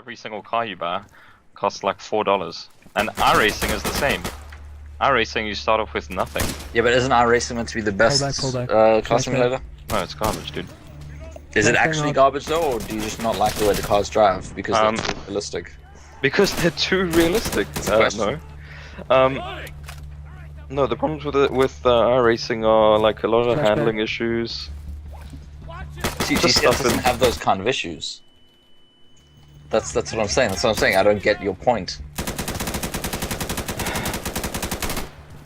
every single car you buy costs like $4. And iRacing is the same. iRacing, you start off with nothing. Yeah, but isn't iRacing meant to be the best car simulator? No, it's garbage, dude. Is it actually garbage though, or do you just not like the way the cars drive because they're too realistic? Because they're too realistic. No. No, the problems with iRacing are like a lot of handling issues. See, DCS doesn't have those kind of issues. That's what I'm saying. That's what I'm saying. I don't get your point.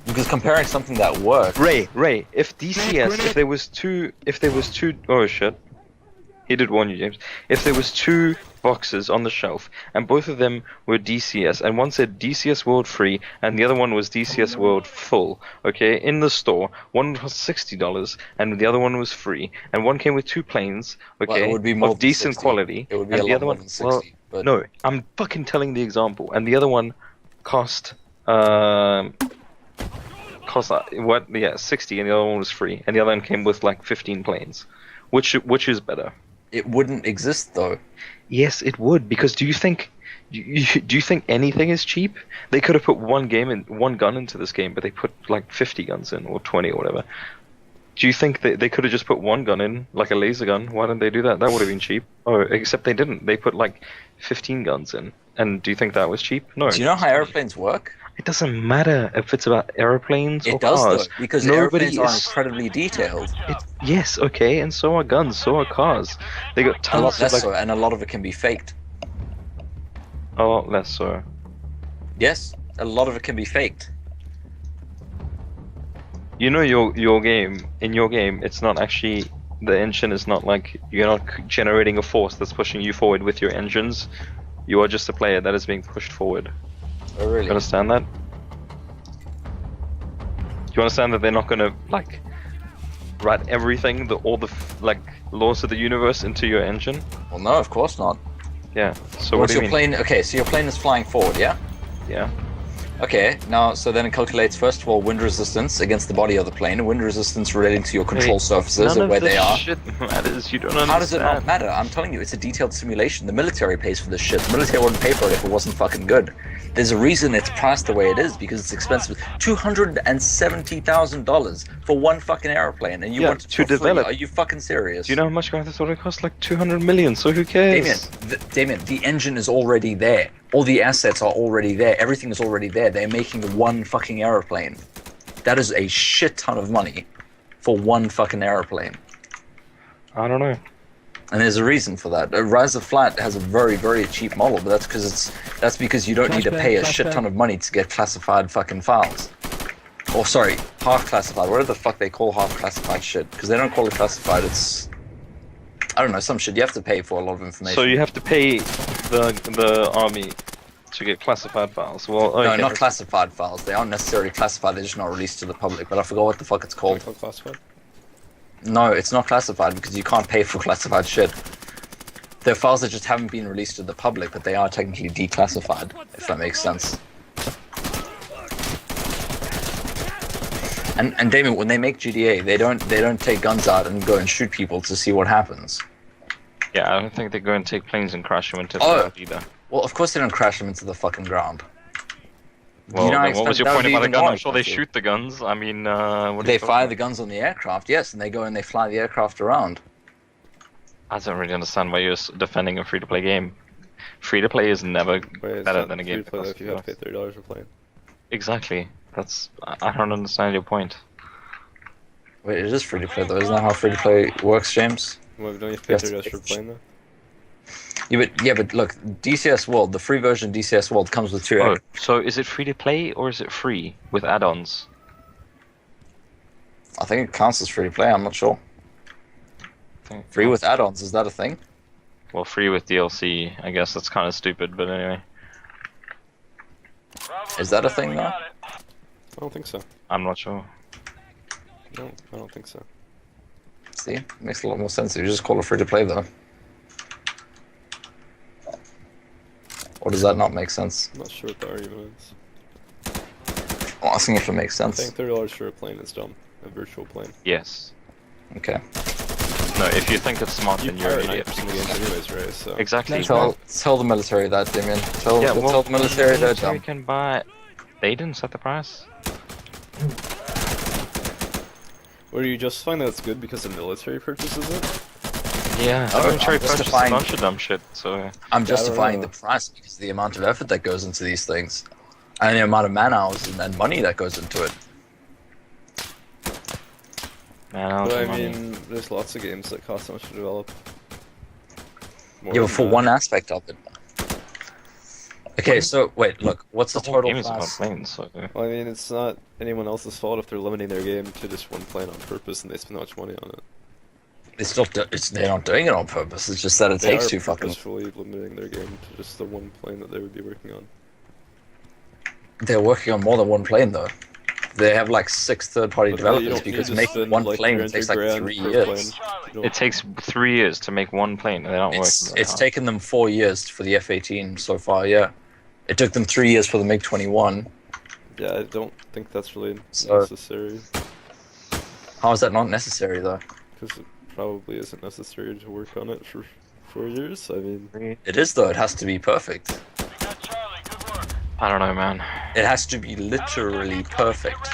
Because comparing something that works. Ray, if DCS, if there was two, oh shit. He did warn you, James. If there was two boxes on the shelf, and both of them were DCS, and one said DCS World Free, and the other one was DCS World Full, okay, in the store, one was $60, and the other one was free, and one came with two planes, okay, well, it would be more of decent quality, it would be and a the lot other more one, than 60, but... no, I'm fucking telling the example, and the other one cost, 60, and the other one was free, and the other one came with like 15 planes. Which is better? It wouldn't exist though. Yes, it would, because do you think anything is cheap? They could have put one gun into this game, but they put like 50 guns in, or 20 or whatever. Do you think they could have just put one gun in, like a laser gun? Why didn't they do that? That would have been cheap. Oh, except they didn't. They put like 15 guns in. And do you think that was cheap? No. Do you know how airplanes work? It doesn't matter if it's about airplanes or cars. It does, though, because Nobody airplanes are incredibly detailed. Yes, okay, and so are guns, so are cars. They got tons a lot less of, so, and a lot of it can be faked. A lot less so. Yes, a lot of it can be faked. You know, your game, it's not actually, the engine is not like, you're not generating a force that's pushing you forward with your engines. You are just a player that is being pushed forward. Oh, really? You understand that? You understand that they're not gonna like write everything, all the like laws of the universe into your engine? Well, no, of course not. Yeah. So what do you mean? Plane? Okay, so your plane is flying forward, yeah? Yeah. Okay, now, so then it calculates, first of all, wind resistance against the body of the plane, wind resistance relating to your control surfaces and where they are. Shit matters. You don't understand. How does it not matter? I'm telling you, it's a detailed simulation. The military pays for this shit. The military wouldn't pay for it if it wasn't fucking good. There's a reason it's priced the way it is, because it's expensive. $270,000 for one fucking airplane, and you want it to develop. Free. Are you fucking serious? Do you know how much Grand Theft Auto costs? Like 200 million. So who cares? Damien, the engine is already there. All the assets are already there. Everything is already there. They're making one fucking airplane. That is a shit ton of money for one fucking airplane. I don't know. And there's a reason for that. Rise of Flight has a very, very cheap model, but that's because you don't need to pay a shit ton of money to get classified fucking files. Or sorry, half classified. Whatever the fuck they call half classified shit, because they don't call it classified. It's, I don't know, some shit. You have to pay for a lot of information. So you have to pay the army to get classified files. Well, okay. No, not classified files. They aren't necessarily classified. They're just not released to the public. But I forgot what the fuck it's called. Classified? No, it's not classified because you can't pay for classified shit. They're files that just haven't been released to the public, but they are technically declassified, if that makes sense. And Damien, when they make GTA, they don't take guns out and go and shoot people to see what happens. Yeah, I don't think they go and take planes and crash them into the ground either. Well, of course they don't crash them into the fucking ground. Well, what was your point about the gun? I'm sure they shoot the guns. I mean, they fire the guns on the aircraft, yes, and they go and they fly the aircraft around. I don't really understand why you're defending a free-to-play game. Free-to-play is never better than a game. If you have to pay $30 for playing. Exactly. I don't understand your point. Wait, it is free-to-play though. Isn't that how free-to-play works, James? Well, don't you have to pay $30 for playing though? Yeah, but look, DCS World, the free version of DCS World comes with two. Oh, so is it free to play or is it free with add-ons? I think it counts as free to play. I'm not sure. Free with add-ons, is that a thing? Well, free with DLC. I guess that's kind of stupid, but anyway. Is that a thing though? I don't think so. I'm not sure. No, I don't think so. See, it makes a lot more sense if you just call it free to play though. Or does that not make sense? I'm not sure what the argument is. I'm asking if it makes sense. I think $30 for a plane is dumb. A virtual plane. Yes. Okay. No, if you think it's smart, You then you're an pirate idiot. 90% of the games anyways, right? So. Exactly. Tell the military that, Damien. Tell the military they're dumb. can buy. They didn't set the price. Or do you just find that it's good because the military purchases it? Yeah, No, the military I'm purchases a justifying- bunch of dumb shit. So I'm justifying know. the price because of the amount of effort that goes into these things. And the amount of man hours and money that goes into it. man, But I mean, there's lots of games that cost so much to develop. More Yeah, but than for that. one aspect of it. Okay, so wait, look, what's the whole total game is about price? planes. So Well, I mean, it's not anyone else's fault if they're limiting their game to just one plane on purpose and they spend that much money on it. They're not doing it on purpose. It's just that it They takes are too fucking. purposefully limiting their game to just the one plane that they would be working on. They're working on more than one plane though. They have like 6 third-party But you developers don't need because to making spend, one like, plane 300 takes like grand 3 per years. plane. You don't- it takes 3 years to make one plane, and they're not working. very It's hard. taken them 4 years for the F-18 so far. Yeah, it took them 3 years for the MiG-21. Yeah, I don't think that's really So- necessary. How is that not necessary though? Because it probably isn't necessary to work on it for 4 years. I mean, It is though. It has to be perfect. I don't know, man. It has to be literally perfect.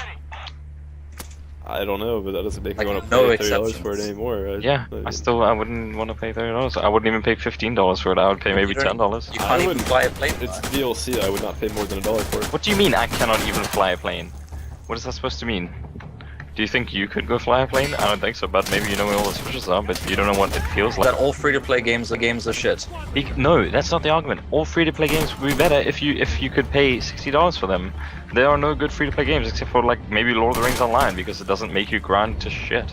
I don't know, but that doesn't make Like, me want to no pay $30 for it exceptions. anymore. Yeah, I wouldn't want to pay $30. I wouldn't even pay $15 for it. I would pay maybe You don't- $10. You I can't even wouldn't- fly a plane. It's DLC. I would not pay more than $1 for it. What do you mean I cannot even fly a plane? What is that supposed to mean? Do you think you could go fly a plane? I don't think so, but maybe you know where all the switches are, but you don't know what it feels like. That all free-to-play games are shit. No, that's not the argument. All free-to-play games would be better if you could pay $60 for them. There are no good free-to-play games except for like maybe Lord of the Rings Online because it doesn't make you grind to shit.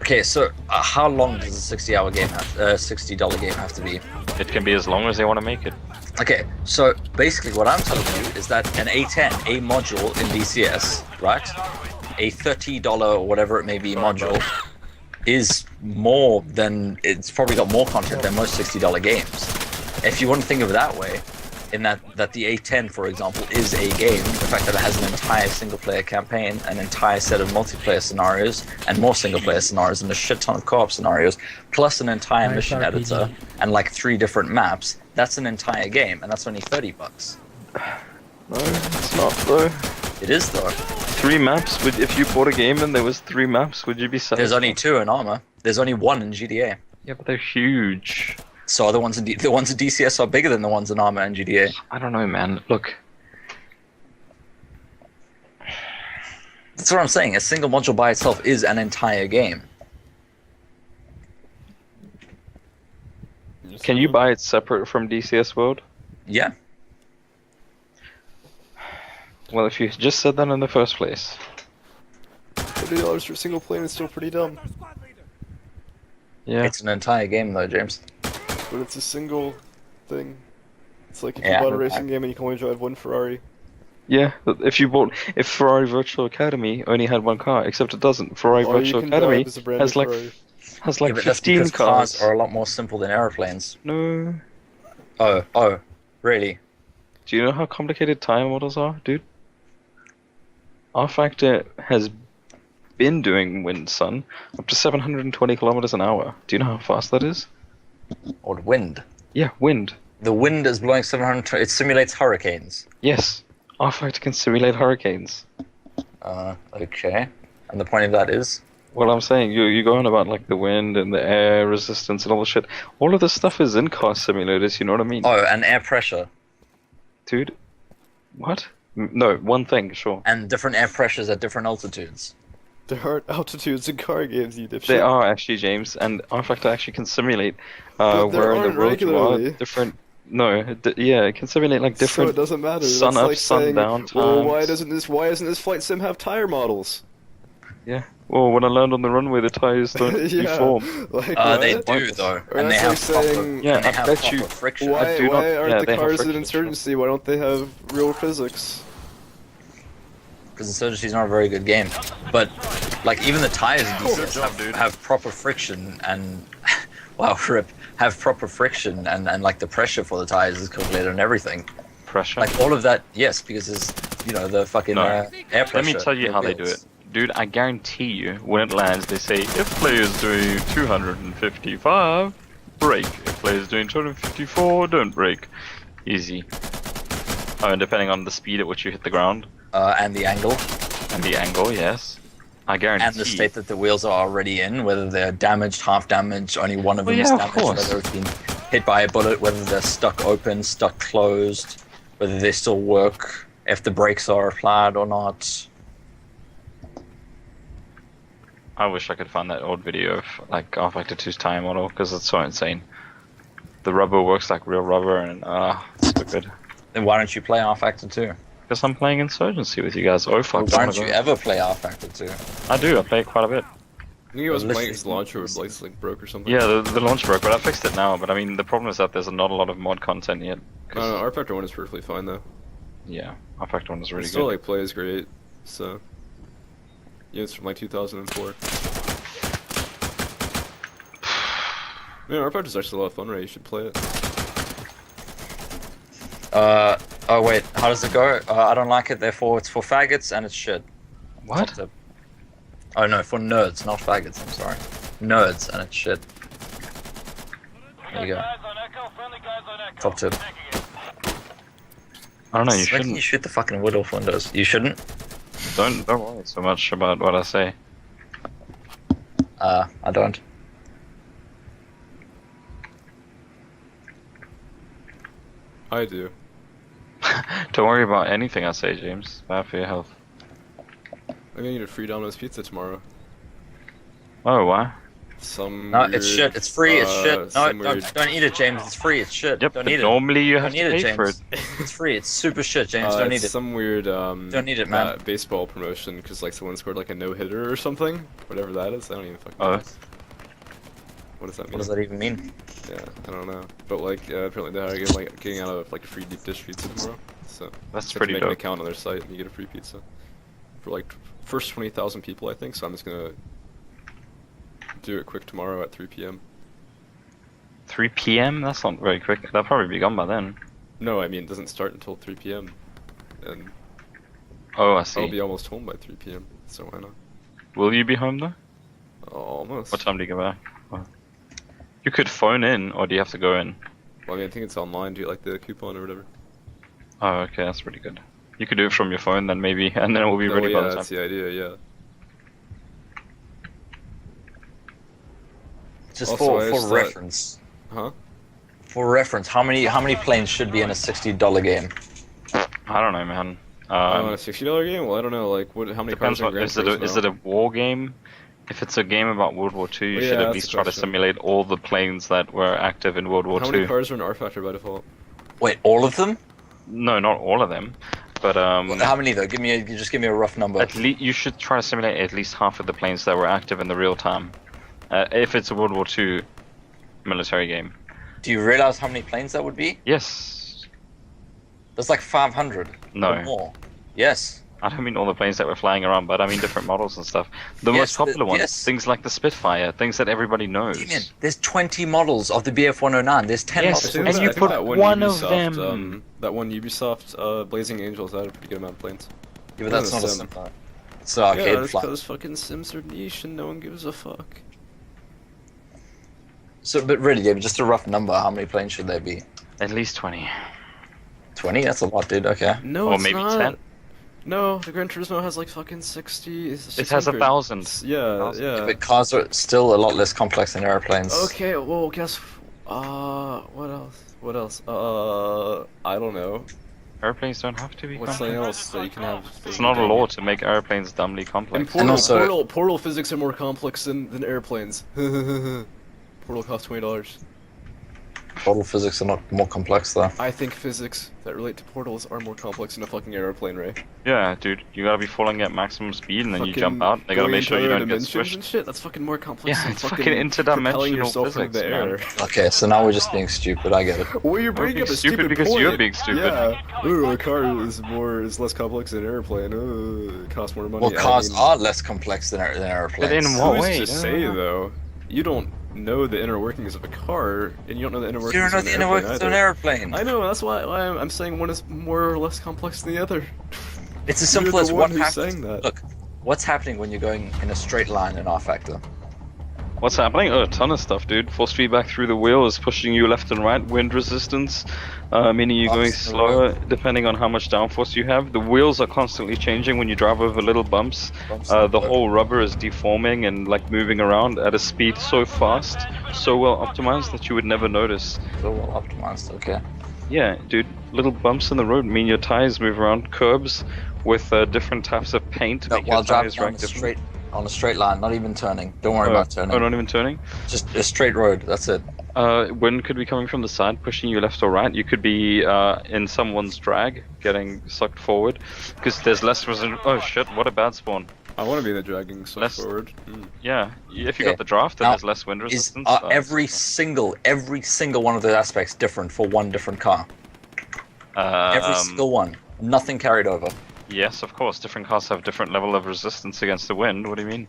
Okay, so how long does a 60-hour game have? $60 game have to be? It can be as long as they want to make it. Okay, so basically what I'm telling you is that an A10, a module in DCS, right? A $30 or whatever it may be module is more than, it's probably got more content than most $60 games. If you want to think of it that way, in that the A10, for example, is a game, the fact that it has an entire single-player campaign, an entire set of multiplayer scenarios, and more single-player scenarios, and a shit ton of co-op scenarios, plus an entire Nice mission RPG. editor, and like 3 different maps, that's an entire game, and that's only $30. No, it's not though. It is though. 3 maps. If you bought a game and there was 3 maps, would you be satisfied? There's only 2 in Armor. There's only 1 in GTA. Yeah, but they're huge. So the ones in DCS are bigger than the ones in Armor and GTA. I don't know, man. Look, That's what I'm saying. A single module by itself is an entire game. can you buy it separate from DCS World? Yeah. Well, if you just said that in the first place. $30 for a single plane is still pretty dumb. Yeah. It's an entire game though, James. But it's a single thing. It's like if Yeah. you bought a racing game and you can only drive one Ferrari. Yeah, but if Ferrari Virtual Academy only had 1 car, except it doesn't. Ferrari All you Virtual can Academy drive is a brand has new like Ferrari. Yeah, but that's 15 because cars. are a lot more simple than aeroplanes. No. Oh, really? Do you know how complicated tire models are, dude? rFactor has been doing wind, son, up to 720 kilometers an hour. Do you know how fast that is? Or wind? Yeah, wind. The wind is blowing 700. It simulates hurricanes. Yes, rFactor can simulate hurricanes. Okay. And the point of that is? Well, I'm saying you go on about like the wind and the air resistance and all the shit. All of this stuff is in car simulators. You know what I mean, Oh, and air pressure. dude? What? No, one thing, sure. And different air pressures at different altitudes. There aren't altitudes in car games, you dipshit. They are actually, James, and rFactor actually can simulate But there where in the aren't world you regularly. are. Different. No, yeah, it can simulate like So different. it doesn't matter. sun That's up, like sun saying, down well, times. why doesn't this flight sim have tire models? Yeah. Well, when I land on the runway, the tires don't Yeah. reform. Like, They what? do though, Or and they have that's like proper, saying- Yeah, and they I have bet proper you- friction. Why, do not- why aren't yeah, the they have cars in friction, Insurgency? Why don't they have real physics? Because Insurgency is not a very good game. But like even the tires in DCS have proper friction and wow, rip, have proper friction and like the pressure for the tires is calculated and everything. Pressure. Like all of that, yes, because there's the fucking No. air pressure. Let me tell you how they do it. Dude, I guarantee you, when it lands, they say, if player's doing 255, break. If player's doing 254, don't break. Easy. Oh, and depending on the speed at which you hit the ground. And the angle. And the angle, yes. I guarantee. And the state that the wheels are already in, whether they're damaged, half damaged, only one of them is yeah, of damaged, course. whether it's been hit by a bullet, whether they're stuck open, stuck closed, whether they still work, if the brakes are applied or not. I wish I could find that old video of like rFactor 2's tire model because it's so insane. The rubber works like real rubber and it's so good. Then why don't you play rFactor 2? Because I'm playing Insurgency with you guys. Oh fuck! Why don't you ever play rFactor 2? I do. I play it quite a bit. I think he was playing his launcher was like broke or something. Yeah, the launch broke, but I fixed it now. But I mean, the problem is that there's not a lot of mod content yet. No, rFactor 1 is perfectly fine though. Yeah, rFactor 1 is really It still good. like plays great, so yeah, it's from like 2004. Man, rFactor is actually a lot of fun, Ray. You should play it. Oh wait, how does it go? I don't like it, therefore it's for faggots and it's shit. What? Oh no, for nerds, not faggots, I'm sorry. Nerds and it's shit. There you go. Top tip. I don't know. You It's making shouldn't. you shoot the fucking wood off windows. You shouldn't? Don't worry so much about what I say. I don't. I do. Don't worry about anything I say, James. Bad for your health. I'm gonna eat a free Domino's pizza tomorrow. Oh, why? Some No, weird, it's shit, it's free, it's shit. No, some weird- don't eat it, James, it's free, it's shit. Yep. Don't But eat it. normally you have Don't to eat it, pay for it. James. It's free, it's super shit, James, don't eat it's it. some weird Don't eat it, man. baseball promotion because like someone scored like a no-hitter or something. Whatever that is, I don't even fucking know. Oh. What does that mean? What does that even mean? Yeah, I don't know. But like apparently they're getting out of like a free deep dish pizza tomorrow. So That's you have to pretty make an dope. account on their site and you get a free pizza for like first 20,000 people, I think. So I'm just gonna do it quick tomorrow at 3 p.m. 3 p.m. That's not very quick. That'll probably be gone by then. No, I mean it doesn't start until 3 p.m. and Oh, I see. I'll be almost home by 3 p.m. So why not? Will you be home though? Almost. What time do you get back? Oh. You could phone in, or do you have to go in? Well, I mean, I think it's online. Do you like the coupon or whatever? Oh, okay, that's pretty good. You could do it from your phone then maybe, and then it will be No, ready by yeah, the that's time. the idea. Yeah. Just Also, I for just thought- reference. Huh? For reference, how many planes should be in a $60 game? I don't know, man. On a $60 game? Well, I don't know. Like, what? How many Depends cars are in what Gran is it a war game? If it's a game about World War II, you Well, should yeah, at that's least the try to question. simulate all the planes that were active in World War How II. many cars are in rFactor by default? Wait, all of them? No, not all of them, but How many though? Just give me a rough number. at least you should try to simulate at least half of the planes that were active in the real time. If it's a World War II military game. Do you realize how many planes that would be? Yes. There's like 500. No. Or more. Yes. I don't mean all the planes that were flying around, but I mean different models and stuff. The Yes, most popular ones, yes. things like the Spitfire, things that everybody knows. Damien, there's 20 models of the BF-109. There's 10 Yes, models. and I think you that put one of Ubisoft, them. that one Ubisoft Blazing Angels had a pretty good amount of planes. Yeah, but that's not a Sim. sim. It's an arcade Yeah, that's flight. because fucking Sims are niche and no one gives a fuck. So, but really, yeah, just a rough number. How many planes should there be? At least 20. 20? That's a lot, dude. Okay. No, Or it's maybe not. 10. No, the Gran Turismo has like fucking 60. It has 600. 1,000. Yeah, yeah. But cars are still a lot less complex than airplanes. Okay, well, guess. What else? What else? I don't know. Airplanes don't have to be What's complex. something else that you can have? It's not a law to make airplanes dumbly And complex. portal, also- portal physics are more complex than airplanes. Portal costs $20. Portal physics are not more complex, though. I think physics that relate to portals are more complex than a fucking airplane, Ray. Yeah, dude, you gotta be falling at maximum speed and then you Fucking jump out. They gotta going make sure into you other don't get dimensions squished. and shit. That's fucking more complex Yeah, than it's fucking fucking propelling interdimensional yourself into physics, the man. air. Okay, so now we're just being stupid. I get it. Well, you're bringing being up a stupid stupid because point. you're being stupid. Yeah. Ooh, a car is less complex than an airplane. Ooh, it costs more money. Well, I cars mean, are less complex than airplanes. But in what Who's way? to say though? You don't know the inner workings of a car, and you don't know the inner workings You don't know of the an inner airplane workings of an either. airplane. I know. That's why I'm saying one is more or less complex than the other. It's as You're simple the as one one who's has saying that. Look, What's happening when you're going in a straight line in rFactor? What's happening? Oh, a ton of stuff, dude. Force feedback through the wheel is pushing you left and right. Wind resistance, meaning you're going Bumps in the slower depending on how much downforce you have. The wheels are constantly changing when you drive over little bumps. Bumps in The whole rubber is deforming and like moving around at a speed so fast, so well optimized that you would never notice. So well optimized, okay. Yeah, dude. Little bumps in the road mean your tires move around curbs with different types of paint. No, make while your tires driving rank different. on a straight line, not even turning. Don't worry about turning. Oh, not even turning? Just a straight road, that's it. Wind could be coming from the side, pushing you left or right. You could be in someone's drag, getting sucked forward, because there's less resistance. Oh shit, what a bad spawn. I want to be the dragging so Less- forward. Yeah, if you Yeah. got the draft, then Now, there's less wind Is resistance. every single one of those aspects different for one different car? Every single one. Nothing carried over. Yes, of course. Different cars have different level of resistance against the wind. What do you mean?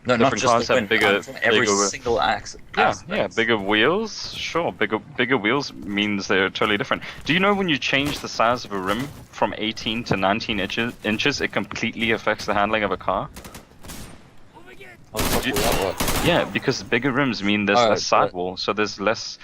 No, not Different just cars the have wind, bigger- from every bigger- single aspect. Yeah, bigger wheels. Sure, bigger wheels means they're totally different. Do you know when you change the size of a rim from 18 to 19 inches, it completely affects the handling of a car? How the fuck will that work? Yeah, because bigger rims mean there's Oh, less right. sidewall, so there's less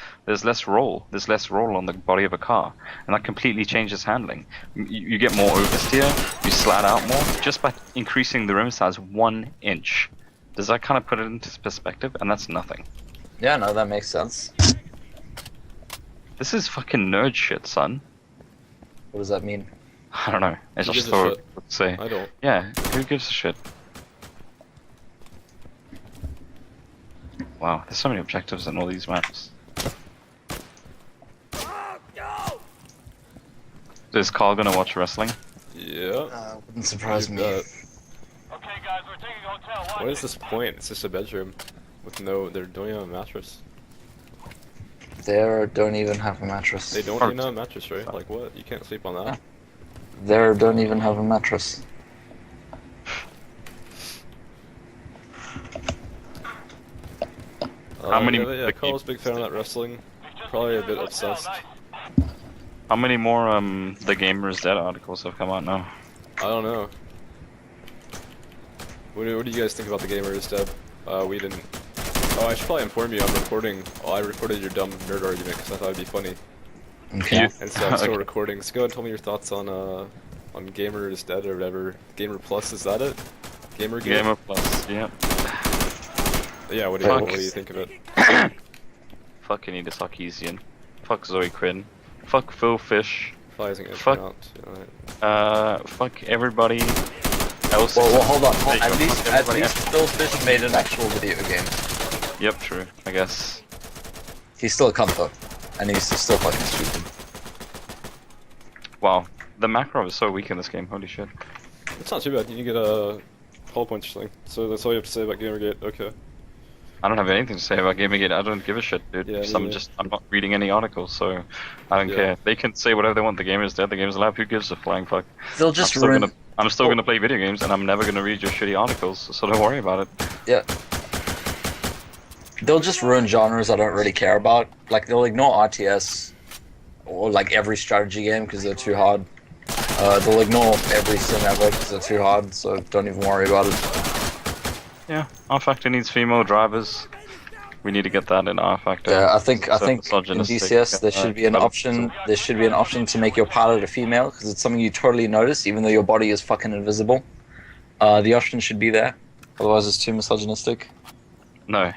roll. There's less roll on the body of a car, and that completely changes handling. You get more oversteer, you slide out more, just by increasing the rim size 1 inch. Does that kind of put it into perspective? And that's nothing. Yeah, no, that makes sense. This is fucking nerd shit, son. What does that mean? I don't know. I Who just gives a thought shit? I'd say. I don't. Yeah, who gives a shit? Wow, there's so many objectives in all these maps. Is Carl gonna watch wrestling? Yeah. Wouldn't surprise me. Okay, guys, we're taking hotel. What is this point? It's just a bedroom with no. They don't even have a mattress. There don't even have a mattress. They don't even have a mattress, right? Like what? You can't sleep on that. There don't even have a mattress. How many- Yeah, Carl's a big fan of that wrestling. Probably a bit obsessed. How many more The Gamer is Dead articles have come out now? I don't know. What do you guys think about the Gamer is Dead? We didn't. Oh, I should probably inform you. I'm recording. Oh, I recorded your dumb nerd argument because I thought it'd be funny, Okay. and so I'm still Okay. recording. So go ahead and tell me your thoughts on Gamer is Dead or whatever. Gamer Plus, is that it? Gamer Game? Gamer Plus, yeah. Yeah. What do you think of it? Fuck Anita Sarkeesian. Fuck Zoe Quinn. Fuck Phil Fish. Probably isn't gonna Fuck. turn out. Fuck everybody else. Well, hold on. There you At go, least, fuck at everybody least else. Phil Fish made an actual video game. Yep, true, I guess. He's still a cunt though, and he's still fucking stupid. Wow, the macro is so weak in this game, holy shit. It's not too bad. You can get a hull punch thing. So that's all you have to say about Gamergate. Okay. I don't have anything to say about Gamergate, I don't give a shit, dude. Yeah, So neither. I'm not reading any articles, so I don't Yeah. care. They can say whatever they want, the game is dead, the game is alive, who gives a flying fuck? They'll just I'm still ruin. gonna play video games, and I'm never gonna read your shitty articles, so don't worry about it. Yeah. They'll just ruin genres I don't really care about. Like they'll ignore RTS or like every strategy game because they're too hard. They'll ignore every sim ever because they're too hard. So don't even worry about it. Yeah, rFactor needs female drivers. We need to get that in rFactor. Yeah, I think So in misogynistic, DCS there should be an option. There should be an option to make your pilot a female because it's something you totally notice, even though your body is fucking invisible. The option should be there. Otherwise, it's too misogynistic. No.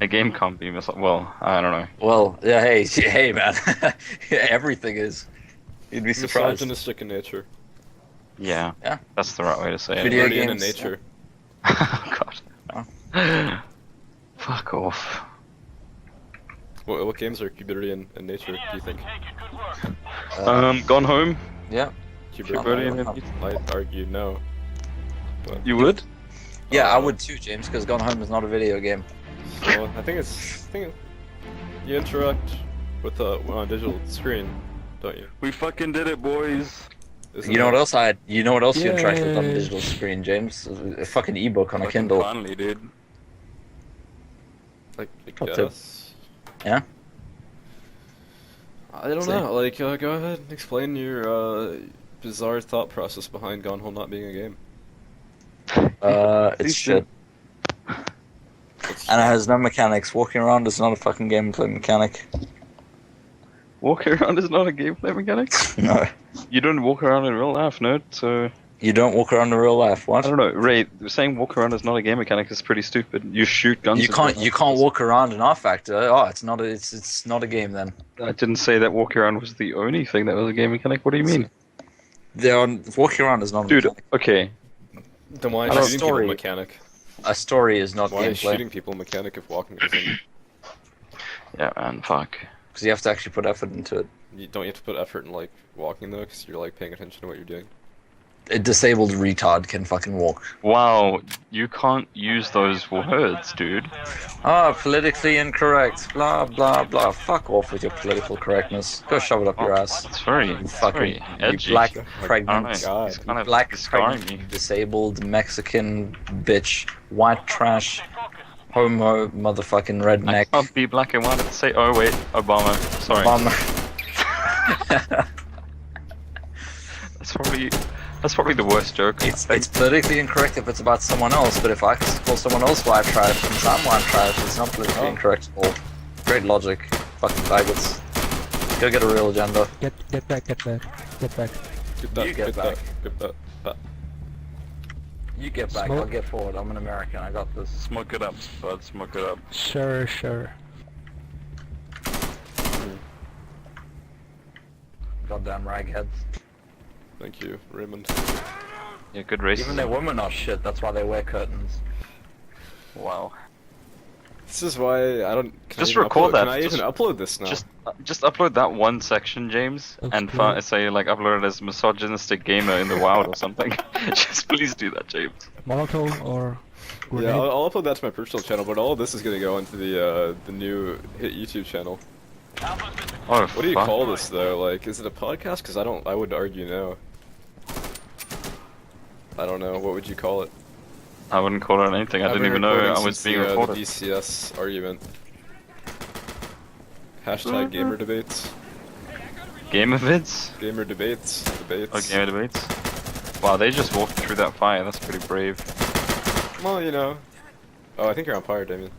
A game can't be well, I don't know. Well, yeah, hey, man, yeah, everything is. You'd be surprised. Misogynistic in nature. Yeah. Yeah. That's the right way to say Video it. Nerdy in games, nature. Oh god. Fuck off. What games are Cubidian in nature, do you think? Gone Home? Yeah. Cubidian no. in I'd argue no. But, You would? Yeah, I would too, James, because Gone Home is not a video game. so, I think you interact with on a digital screen, don't you? We fucking did it, boys. Isn't You know it? what else you know what else you interact with on a Yay. digital screen, James? A fucking ebook on a Fucking Kindle. Finally, dude. Like, I Pro tip. guess. Yeah? I don't See? know. Like, go ahead and explain your bizarre thought process behind Gone Home not being a game. It's shit. And it has no mechanics. Walking around is not a fucking gameplay mechanic. Walking around is not a gameplay mechanic? No. You don't walk around in real life, nerd, so... You don't walk around in real life, what? I don't know, Ray, saying walk around is not a game mechanic is pretty stupid. You shoot guns... You can't walk around in rFactor. Oh, it's not a game then. I didn't say that walking around was the only thing that was a game mechanic. What do you mean? Walking around is not a Dude, mechanic. okay. Then why A is shooting people story. mechanic? A story is not Why is gameplay. shooting people mechanic if walking isn't? Yeah, man, fuck. Because you have to actually put effort into it. Don't you have to put effort in like walking though, because you're like paying attention to what you're doing? A disabled retard can fucking walk. Wow, you can't use those words, dude. Ah, politically incorrect. Blah, blah, blah. Fuck off with your political correctness. Go shove it up your ass. It's very, You fucking very edgy. you black, I don't pregnant, know, God. it's kind of black, scarring me. pregnant, disabled, Mexican, bitch, white trash, homo, motherfucking I redneck. can't be black and white and say, oh wait, Obama. Sorry. Bum. That's probably the worst joke. It's politically incorrect if it's about someone else, but if I call someone else white trash and I'm white trash, it's not politically incorrect at all. Great logic. Fucking faggots. Go get a real agenda. Get back. Get that, You get back. Get that. You get back, Smoke. I'll get forward. I'm an American, I got this. Smoke it up, bud. Smoke it up. Sure. Goddamn ragheads. Thank you, Raymond. Yeah, good race. Even their women are shit, that's why they wear curtains. Wow. This is why I don't. Can Just I even record upload, that. Can I even upload this now? Just upload that one section, James, and Okay. say like upload it as misogynistic gamer in the wild or something. Just please do that, James. Molotov or grenade? Yeah, I'll upload that to my personal channel, but all of this is gonna go into the new hit YouTube channel. Oh, What do you call this though? Like, is it a podcast? Because I would argue no. I don't know. What would you call it? I wouldn't call it anything. I I've didn't been even know recording I was since being the recorded. DCS argument. Hashtag gamer debates. Gamer vids? Gamer debates. Debates. Oh, gamer debates? Wow, they just walked through that fire. That's pretty brave. Well, you know. Oh, I think you're on fire, Damien.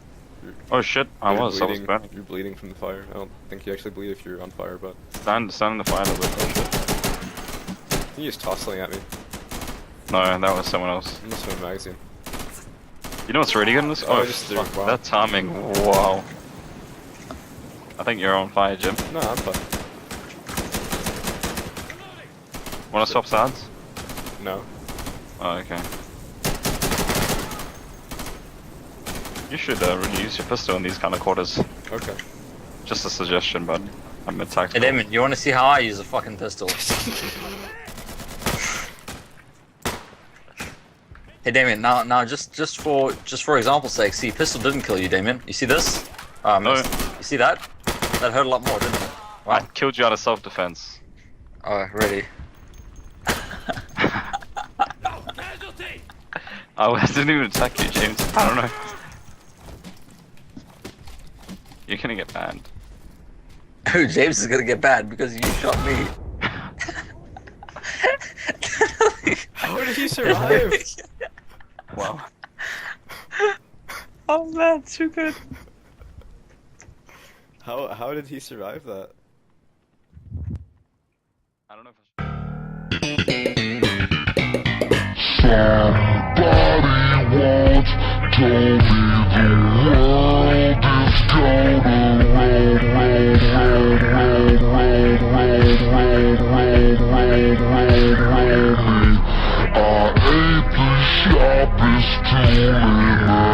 Oh shit, I You're was bleeding. burning. You're bleeding from the fire. I don't think you actually bleed if you're on fire, but Stand in the fire a little bit. Oh shit. I think you just tossed something at me. No, that was someone else. I'm just in a magazine. You know what's really good in this? Oh, Oh, just fuck, wow. that timing. Wow. I think you're on fire, Jim. No, I'm fine. Wanna swap sides? No. Oh, okay. You should really use your pistol in these kind of quarters. Okay. Just a suggestion, but I'm a Hey tactical. Damon, you wanna see how I use a fucking pistol? Hey Damien, now just for example's sake, see, pistol didn't kill you, Damien. You see this? No. You see that? That hurt a lot more, didn't it? I Wow. killed you out of self-defense. Oh, ready. I didn't even attack you, James. I don't know. You're gonna get banned. Oh, James is gonna get bad because you shot me. How did he survive? Wow. Oh man, too good. How did he survive that? I don't know if I Somebody once told me the world is gonna roll, roll, roll, roll, roll, roll, roll, roll, roll, roll, roll me. I ate the sharpest tool in the